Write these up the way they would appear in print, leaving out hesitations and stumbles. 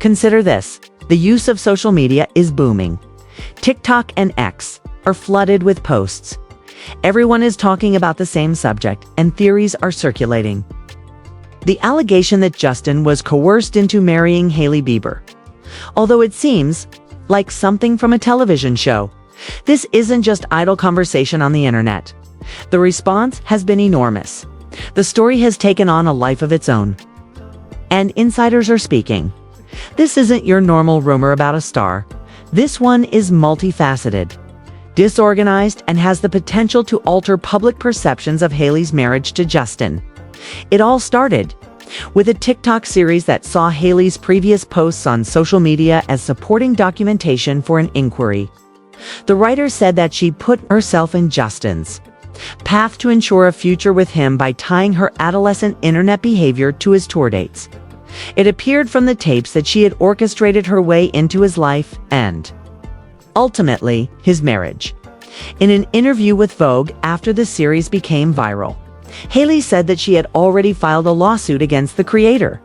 Consider this. The use of social media is booming. TikTok and X are flooded with posts. Everyone is talking about the same subject, and theories are circulating. The allegation that Justin was coerced into marrying Hailey Bieber. Although it seems like something from a television show, this isn't just idle conversation on the internet. The response has been enormous. The story has taken on a life of its own. And insiders are speaking. This isn't your normal rumor about a star. This one is multifaceted, disorganized, and has the potential to alter public perceptions of Hailey's marriage to Justin. It all started with a TikTok series that saw Hailey's previous posts on social media as supporting documentation for an inquiry. The writer said that she put herself in Justin's path to ensure a future with him by tying her adolescent internet behavior to his tour dates. It appeared from the tapes that she had orchestrated her way into his life and, ultimately, his marriage. In an interview with Vogue after the series became viral, Hailey said that she had already filed a lawsuit against the creator.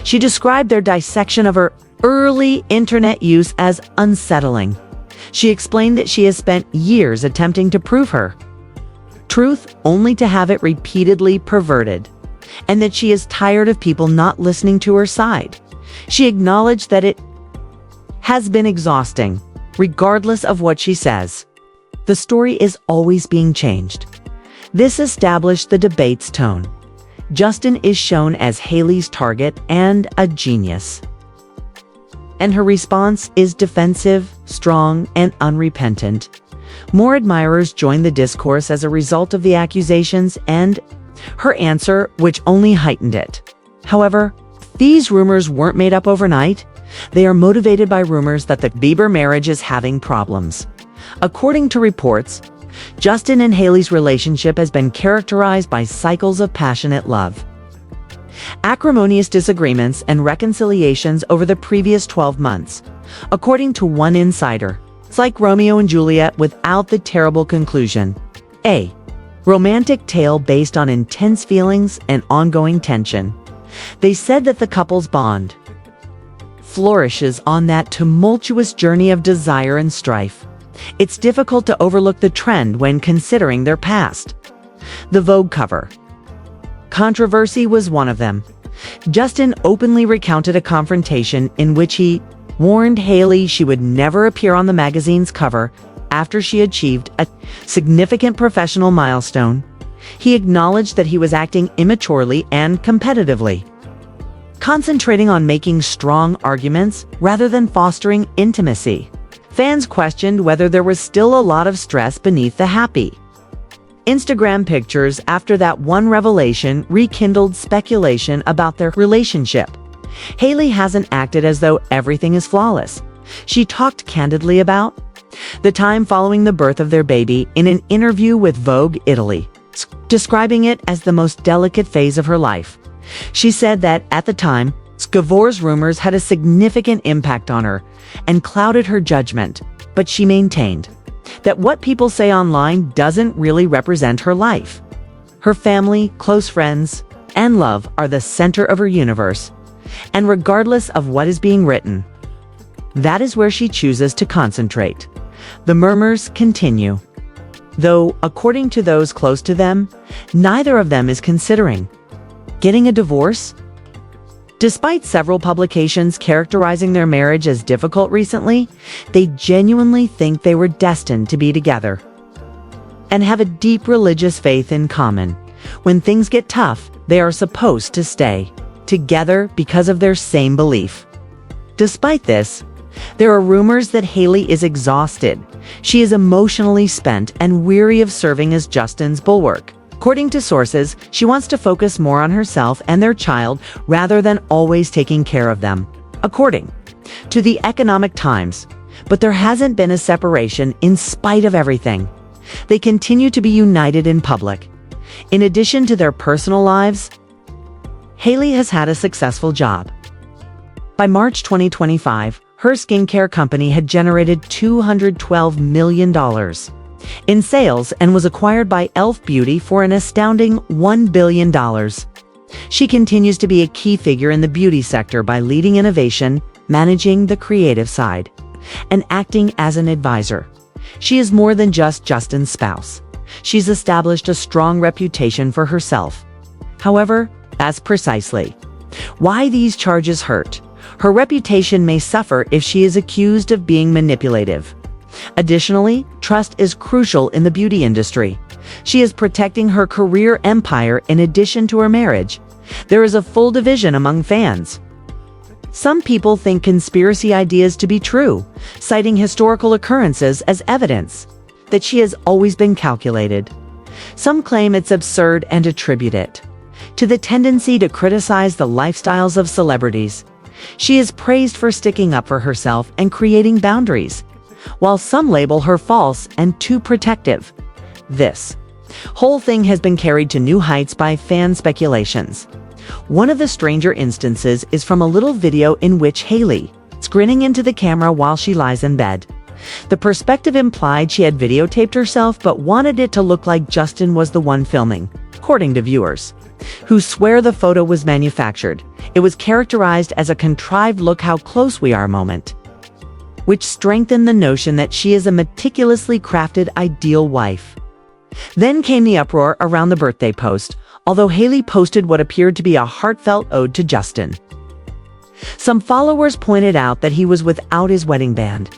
She described their dissection of her early internet use as unsettling. She explained that she has spent years attempting to prove her truth only to have it repeatedly perverted, and that she is tired of people not listening to her side. She acknowledged that it has been exhausting, regardless of what she says. The story is always being changed. This established the debate's tone. Justin is shown as Hailey's target and a genius. And her response is defensive, strong, and unrepentant. More admirers joined the discourse as a result of the accusations and her answer, which only heightened it. However, these rumors weren't made up overnight. They are motivated by rumors that the Bieber marriage is having problems. According to reports, Justin and Hailey's relationship has been characterized by cycles of passionate love, acrimonious disagreements, and reconciliations over the previous 12 months. According to one insider, it's like Romeo and Juliet without the terrible conclusion. A romantic tale based on intense feelings and ongoing tension. They said that the couple's bond flourishes on that tumultuous journey of desire and strife. It's difficult to overlook the trend when considering their past. The Vogue cover controversy was one of them. Justin openly recounted a confrontation in which he warned Hailey she would never appear on the magazine's cover after she achieved a significant professional milestone. He acknowledged that he was acting immaturely and competitively, concentrating on making strong arguments rather than fostering intimacy. Fans questioned whether there was still a lot of stress beneath the happy Instagram pictures after that one revelation rekindled speculation about their relationship. Hailey hasn't acted as though everything is flawless. She talked candidly about the time following the birth of their baby in an interview with Vogue Italy, describing it as the most delicate phase of her life. She said that at the time, divorce rumors had a significant impact on her and clouded her judgment, but she maintained that what people say online doesn't really represent her life. Her family, close friends, and love are the center of her universe, and regardless of what is being written, that is where she chooses to concentrate. The murmurs continue, though, according to those close to them, neither of them is considering getting a divorce. Despite several publications characterizing their marriage as difficult recently, they genuinely think they were destined to be together and have a deep religious faith in common. When things get tough, they are supposed to stay together because of their same belief. Despite this, there are rumors that Hailey is exhausted. She is emotionally spent and weary of serving as Justin's bulwark. According to sources, she wants to focus more on herself and their child rather than always taking care of them, according to the Economic Times. But there hasn't been a separation in spite of everything. They continue to be united in public. In addition to their personal lives, Hailey has had a successful job. By March 2025, her skincare company had generated $212 million in sales and was acquired by e.l.f. Beauty for an astounding $1 billion. She continues to be a key figure in the beauty sector by leading innovation managing the creative side, and acting as an advisor. She is more than just Justin's spouse. She's established a strong reputation for herself. However, that's precisely why these charges hurt. Her reputation may suffer if she is accused of being manipulative. Additionally, trust is crucial in the beauty industry. She is protecting her career empire in addition to her marriage. There is a full division among fans. Some people think conspiracy ideas to be true, citing historical occurrences as evidence that she has always been calculated. Some claim it's absurd and attribute it to the tendency to criticize the lifestyles of celebrities. She is praised for sticking up for herself and creating boundaries, while some label her false and too protective. This whole thing has been carried to new heights by fan speculations. One of the stranger instances is from a little video in which Hailey is grinning into the camera while she lies in bed. The perspective implied she had videotaped herself but wanted it to look like Justin was the one filming, according to viewers, who swear the photo was manufactured. It was characterized as a contrived "look how close we are" moment, which strengthened the notion that she is a meticulously crafted ideal wife. Then came the uproar around the birthday post, although Hailey posted what appeared to be a heartfelt ode to Justin. Some followers pointed out that he was without his wedding band.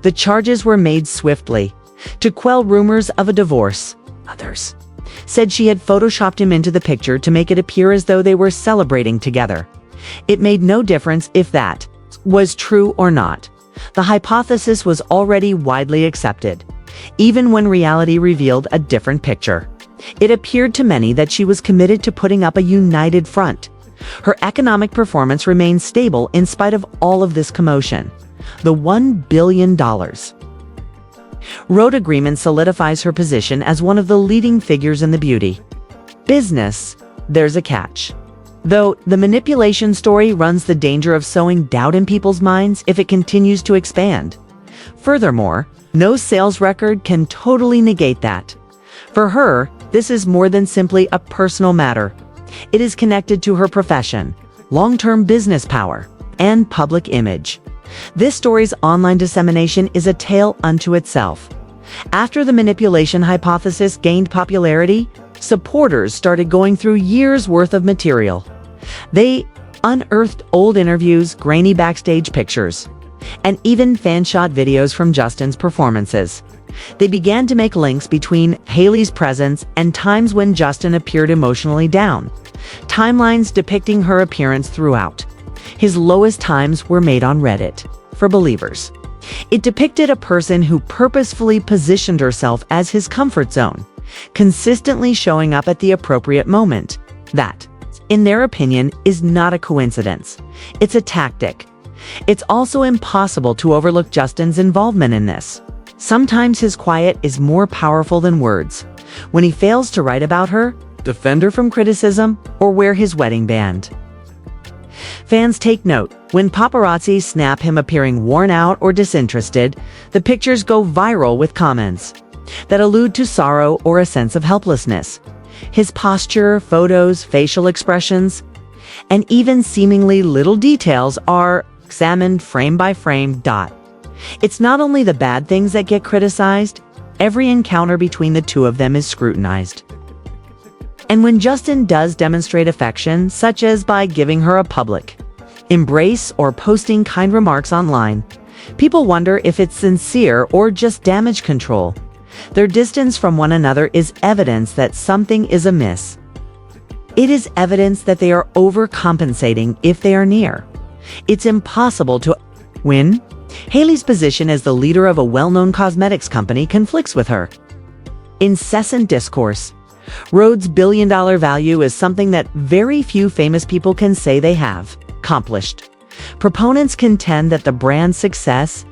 The charges were made swiftly to quell rumors of a divorce. Others said she had photoshopped him into the picture to make it appear as though they were celebrating together. It made no difference if that was true or not. The hypothesis was already widely accepted, even when reality revealed a different picture. It appeared to many that she was committed to putting up a united front. Her economic performance remained stable in spite of all of this commotion. The $1 billion road agreement solidifies her position as one of the leading figures in the beauty business. There's a catch, though. The manipulation story runs the danger of sowing doubt in people's minds if it continues to expand. Furthermore, no sales record can totally negate that. For her, this is more than simply a personal matter. It is connected to her profession, long-term business power, and public image. This story's online dissemination is a tale unto itself. After the manipulation hypothesis gained popularity, supporters started going through years' worth of material. They unearthed old interviews, grainy backstage pictures, and even fan-shot videos from Justin's performances. They began to make links between Hailey's presence and times when Justin appeared emotionally down. Timelines depicting her appearance throughout his lowest times were made on Reddit for believers. It depicted a person who purposefully positioned herself as his comfort zone, consistently showing up at the appropriate moment. That, in their opinion, is not a coincidence. It's a tactic. It's also impossible to overlook Justin's involvement in this. Sometimes his quiet is more powerful than words. When he fails to write about her, defend her from criticism, or wear his wedding band, fans take note. When paparazzi snap him appearing worn out or disinterested, the pictures go viral with comments that allude to sorrow or a sense of helplessness. His posture, photos, facial expressions, and even seemingly little details are examined frame by frame. It's not only the bad things that get criticized, every encounter between the two of them is scrutinized. And when Justin does demonstrate affection, such as by giving her a public embrace or posting kind remarks online, people wonder if it's sincere or just damage control. Their distance from one another is evidence that something is amiss. It is evidence that they are overcompensating if they are near. It's impossible to win. Hailey's position as the leader of a well-known cosmetics company conflicts with her incessant discourse. Rhodes' billion-dollar value is something that very few famous people can say they have accomplished. Proponents contend that the brand's success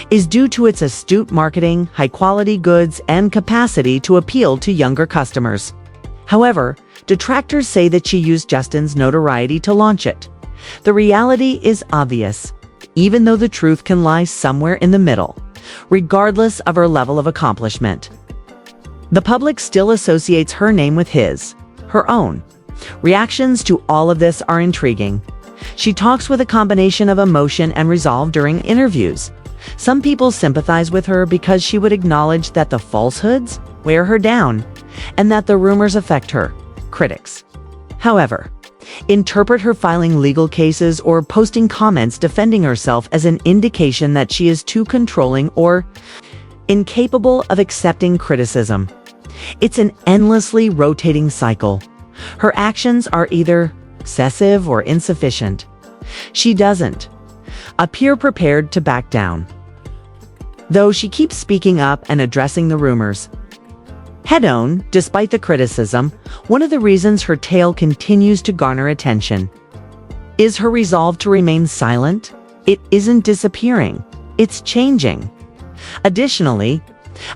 is due to its astute marketing, high-quality goods, and capacity to appeal to younger customers. However, detractors say that she used Justin's notoriety to launch it. The reality is obvious, even though the truth can lie somewhere in the middle. Regardless of her level of accomplishment, the public still associates her name with her own. Reactions to all of this are intriguing. She talks with a combination of emotion and resolve during interviews. Some people sympathize with her because she would acknowledge that the falsehoods wear her down and that the rumors affect her. Critics, however, interpret her filing legal cases or posting comments defending herself as an indication that she is too controlling or incapable of accepting criticism. It's an endlessly rotating cycle. Her actions are either excessive or insufficient. She doesn't appear prepared to back down, though she keeps speaking up and addressing the rumors. Head-on, despite the criticism, one of the reasons her tale continues to garner attention is her resolve to remain silent. It isn't disappearing, it's changing. Additionally,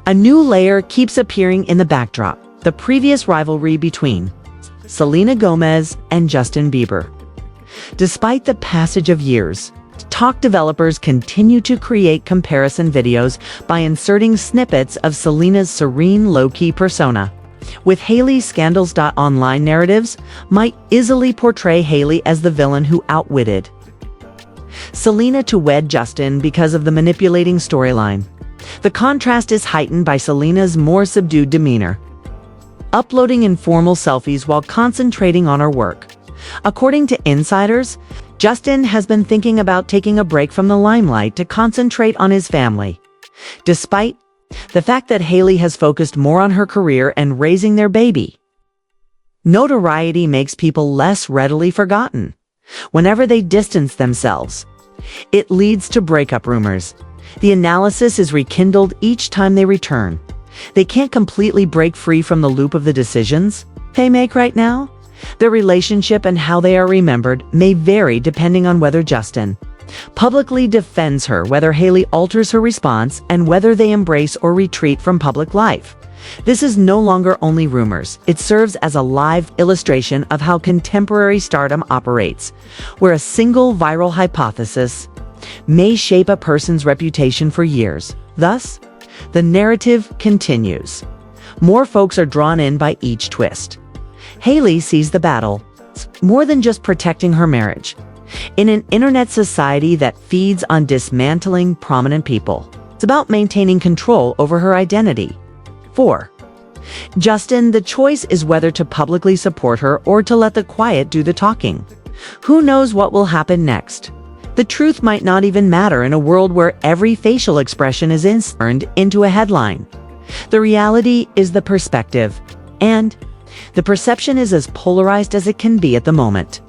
a new layer keeps appearing in the backdrop: the previous rivalry between Selena Gomez and Justin Bieber. Despite the passage of years, TikTok developers continue to create comparison videos by inserting snippets of Selena's serene, low-key persona, with Hailey's scandals. Online narratives might easily portray Hailey as the villain who outwitted Selena to wed Justin because of the manipulating storyline. The contrast is heightened by Selena's more subdued demeanor, uploading informal selfies while concentrating on her work. According to insiders, Justin has been thinking about taking a break from the limelight to concentrate on his family, despite the fact that Hailey has focused more on her career and raising their baby. Notoriety makes people less readily forgotten. Whenever they distance themselves, it leads to breakup rumors. The analysis is rekindled each time they return. They can't completely break free from the loop of the decisions they make right now. Their relationship and how they are remembered may vary depending on whether Justin publicly defends her, whether Hailey alters her response, and whether they embrace or retreat from public life. This is no longer only rumors. It serves as a live illustration of how contemporary stardom operates, where a single viral hypothesis may shape a person's reputation for years. Thus, the narrative continues. More folks are drawn in by each twist. Hailey sees the battle more than just protecting her marriage. In an internet society that feeds on dismantling prominent people, it's about maintaining control over her identity. 4. Justin, the choice is whether to publicly support her or to let the quiet do the talking. Who knows what will happen next? The truth might not even matter in a world where every facial expression is inserted into a headline. The reality is the perspective, and the perception is as polarized as it can be at the moment.